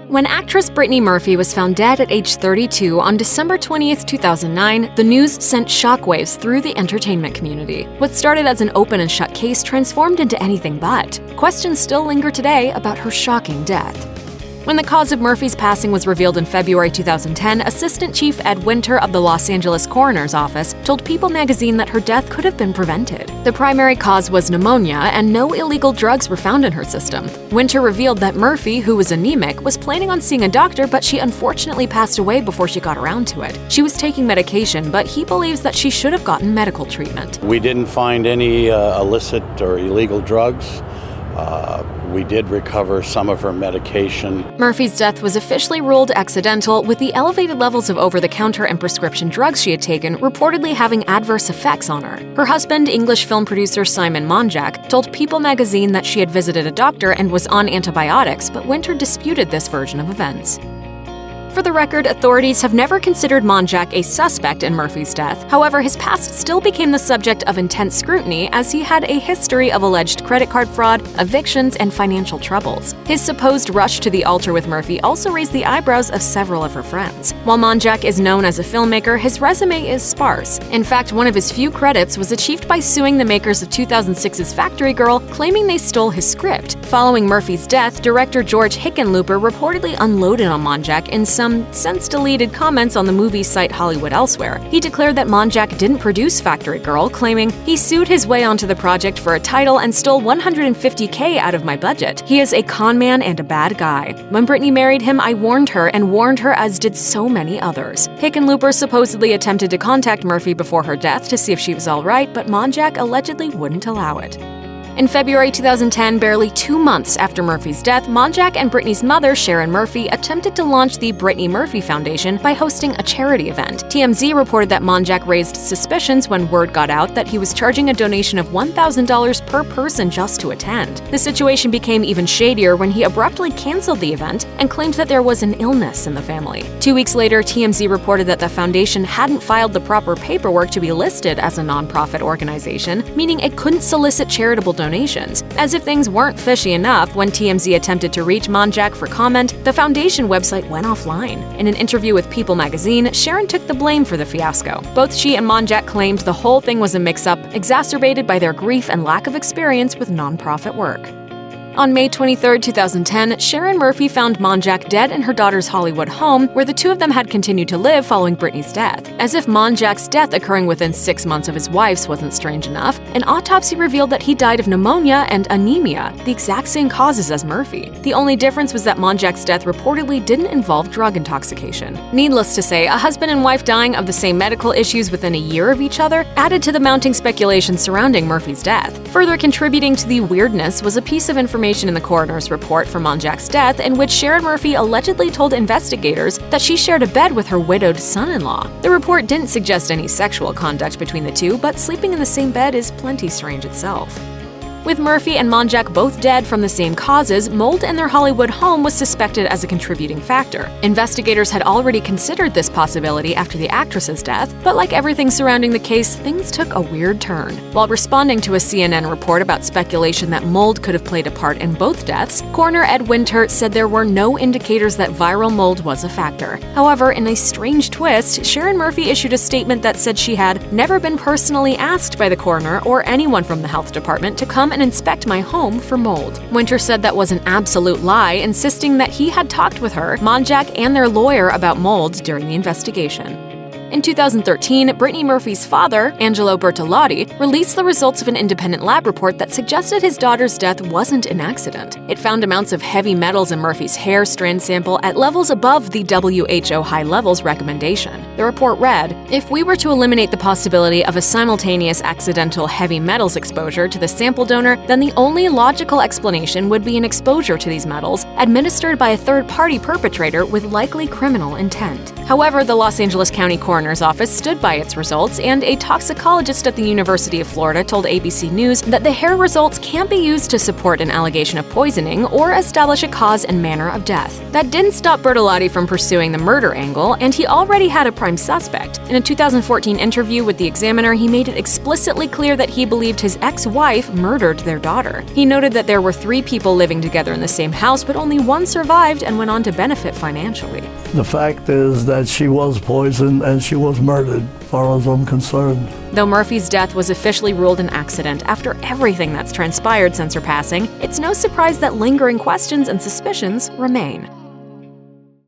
When actress Brittany Murphy was found dead at age 32 on December 20th, 2009, the news sent shockwaves through the entertainment community. What started as an open and shut case transformed into anything but. Questions still linger today about her shocking death. When the cause of Murphy's passing was revealed in February 2010, Assistant Chief Ed Winter of the Los Angeles Coroner's Office told People magazine that her death could have been prevented. The primary cause was pneumonia, and no illegal drugs were found in her system. Winter revealed that Murphy, who was anemic, was planning on seeing a doctor, but she unfortunately passed away before she got around to it. She was taking medication, but he believes that she should have gotten medical treatment. We didn't find any illicit or illegal drugs. We did recover some of her medication. Murphy's death was officially ruled accidental, with the elevated levels of over-the-counter and prescription drugs she had taken reportedly having adverse effects on her. Her husband, English film producer Simon Monjack, told People magazine that she had visited a doctor and was on antibiotics, but Winter disputed this version of events. For the record, authorities have never considered Monjack a suspect in Murphy's death. However, his past still became the subject of intense scrutiny as he had a history of alleged credit card fraud, evictions, and financial troubles. His supposed rush to the altar with Murphy also raised the eyebrows of several of her friends. While Monjack is known as a filmmaker, his resume is sparse. In fact, one of his few credits was achieved by suing the makers of 2006's Factory Girl, claiming they stole his script. Following Murphy's death, director George Hickenlooper reportedly unloaded on Monjack in some since-deleted comments on the movie site Hollywood Elsewhere. He declared that Monjack didn't produce Factory Girl, claiming, "He sued his way onto the project for a title and stole $150K out of my budget. He is a con man and a bad guy. When Brittany married him, I warned her, as did so many others." Hickenlooper supposedly attempted to contact Murphy before her death to see if she was alright, but Monjack allegedly wouldn't allow it. In February 2010, barely 2 months after Murphy's death, Monjack and Brittany's mother, Sharon Murphy, attempted to launch the Brittany Murphy Foundation by hosting a charity event. TMZ reported that Monjack raised suspicions when word got out that he was charging a donation of $1,000 per person just to attend. The situation became even shadier when he abruptly canceled the event and claimed that there was an illness in the family. 2 weeks later, TMZ reported that the foundation hadn't filed the proper paperwork to be listed as a nonprofit organization, meaning it couldn't solicit charitable donations. As if things weren't fishy enough, when TMZ attempted to reach Monjack for comment, the foundation website went offline. In an interview with People magazine, Sharon took the blame for the fiasco. Both she and Monjack claimed the whole thing was a mix-up, exacerbated by their grief and lack of experience with nonprofit work. On May 23, 2010, Sharon Murphy found Monjack dead in her daughter's Hollywood home, where the two of them had continued to live following Brittany's death. As if Monjack's death occurring within 6 months of his wife's wasn't strange enough, an autopsy revealed that he died of pneumonia and anemia, the exact same causes as Murphy. The only difference was that Monjack's death reportedly didn't involve drug intoxication. Needless to say, a husband and wife dying of the same medical issues within a year of each other added to the mounting speculation surrounding Murphy's death. Further contributing to the weirdness was a piece of information in the coroner's report for Monjack's death in which Sharon Murphy allegedly told investigators that she shared a bed with her widowed son-in-law. The report didn't suggest any sexual conduct between the two, but sleeping in the same bed is plenty strange itself. With Murphy and Monjack both dead from the same causes, mold in their Hollywood home was suspected as a contributing factor. Investigators had already considered this possibility after the actress's death, but like everything surrounding the case, things took a weird turn. While responding to a CNN report about speculation that mold could have played a part in both deaths, coroner Ed Winter said there were no indicators that viral mold was a factor. However, in a strange twist, Sharon Murphy issued a statement that said she had never been personally asked by the coroner or anyone from the health department to come and inspect my home for mold. Winter said that was an absolute lie, insisting that he had talked with her, Monjack, and their lawyer about mold during the investigation. In 2013, Brittany Murphy's father, Angelo Bertolotti, released the results of an independent lab report that suggested his daughter's death wasn't an accident. It found amounts of heavy metals in Murphy's hair strand sample at levels above the WHO high levels recommendation. The report read, "If we were to eliminate the possibility of a simultaneous accidental heavy metals exposure to the sample donor, then the only logical explanation would be an exposure to these metals administered by a third-party perpetrator with likely criminal intent." However, the Los Angeles County Coroner coroner's office stood by its results, and a toxicologist at the University of Florida told ABC News that the hair results can't be used to support an allegation of poisoning or establish a cause and manner of death. That didn't stop Bertolotti from pursuing the murder angle, and he already had a prime suspect. In a 2014 interview with the Examiner, he made it explicitly clear that he believed his ex-wife murdered their daughter. He noted that there were 3 people living together in the same house, but only one survived and went on to benefit financially. The fact is that she was poisoned and she was murdered, as far as I'm concerned. Though Murphy's death was officially ruled an accident after everything that's transpired since her passing, it's no surprise that lingering questions and suspicions remain.